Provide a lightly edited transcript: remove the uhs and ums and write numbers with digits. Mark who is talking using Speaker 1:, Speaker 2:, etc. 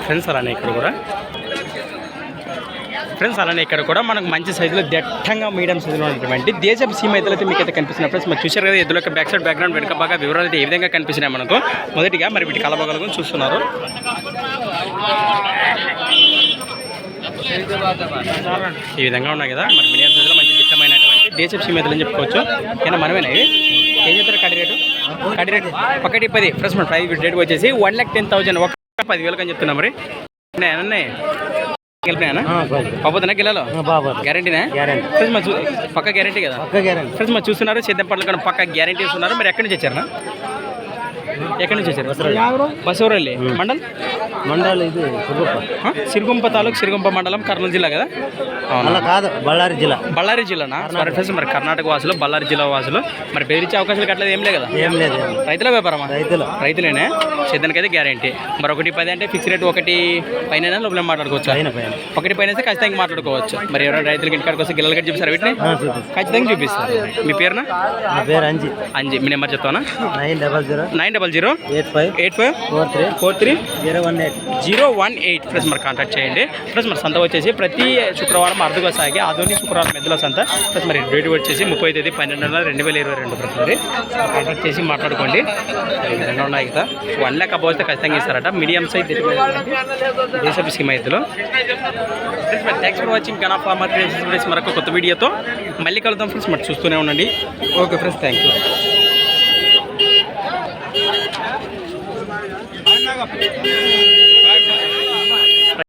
Speaker 1: Friends అలానే ఇక్కడ కూడా మనకు మంచి సైజులో దట్టంగా మీడియం సైజులో ఉన్నటువంటి దేశపు సీమ ఎద్దులు అయితే మీకు అయితే కనిపిస్తున్నాయి ఫ్రెండ్స్. మరి చూశారు కదా ఎద్దుల యొక్క బ్యాక్ సైడ్ బ్యాక్గ్రౌండ్ వెనుక బాగా వివరాలు అయితే ఏ విధంగా కనిపిస్తున్నాయి మనకు. మొదటిగా మరి వీటి కలబగలను చూస్తున్నారు. ఈ విధంగా ఉన్నాయి కదా మరి మీడియం సైజులో మంచి దిట్టమైనటువంటి దేశపు సీమ ఎద్దులు అని చెప్పుకోవచ్చు. ఏనా మనమేనా ఇవి ఏం చెప్తారు కడి రేటు? కడి రేటు 110 ఫ్రెండ్స్. మన ప్రైస్ రేట్ వచ్చేసి 1,10,000 10,000 అని చెప్తున్నా. మరి అన్నీ గెలిపినా పాపోతున్నా గిల్లలో గ్యారంటీనా? పక్క గ్యారంటీ కదా ఫ్రెండ్స్. మరి చూస్తున్నారు సేద్యం పట్ల కూడా పక్క గ్యారంటీ ఇస్తున్నారు. మరి ఎక్కడి నుంచి వచ్చారు? ఎక్కడి నుంచి వచ్చారు? బసవరల్లి మండల్ ఇది సిరుగుంప తాలూకు సిరుగుంప మండలం కర్నూలు జిల్లా కదా?
Speaker 2: కాదు
Speaker 1: బళ్ళారి జిల్లానా? Sorry friends. మరి కర్ణాటక వాసులు బళ్ళారి జిల్లా వాసులు మరి బెదిరించే అవకాశాలు కట్టలేదు ఏం లేదు కదా? రైతుల వ్యాపారమా? రైతులేనే సేద్యానికి అయితే గ్యారంటీ. మరి 1,10 అంటే ఫిక్స్ రేట్ 1 పైన లోపల మాట్లాడుకోవచ్చు. 1 పైన అయితే ఖచ్చితంగా మాట్లాడుకోవచ్చు. మరి ఎవరైనా రైతులకి ఇంటికాడికి వస్తే గిల్లలు కట్టి చూపిస్తారు వీటిని ఖచ్చితంగా చూపిస్తారు. మీ పేరునా? అంజి. మీ నెంబర్ చెప్తానా? 90085434018 ప్లస్ మరి కాంటాక్ట్ చేయండి. ప్లస్ మరి సంత వచ్చేసి ప్రతి శుక్రవారం అర్ధగా సాగి ఆధునిక శుక్రవారం మెద్దుల సంత. ప్లస్ మరి డేట్ వచ్చేసి 30 తేదీ 12/2022 ప్రతి కాంటాక్ట్ చేసి మాట్లాడుకోండి. ఈ విధంగా ఉన్నాయి కదా 1 లెక్క పోతే ఖచ్చితంగా ఇస్తారట. మీడియం సైజ్ దేశపు సీమ ఎద్దులు. ఫ్రెండ్స్ మరి థ్యాంక్స్ ఫర్ వాచింగ్ గనా ఫార్మర్ మరొక కొత్త వీడియోతో మళ్ళీ కలుద్దాం ఫ్రెండ్స్. మరి చూస్తూనే ఉండండి. Okay friends, thank you.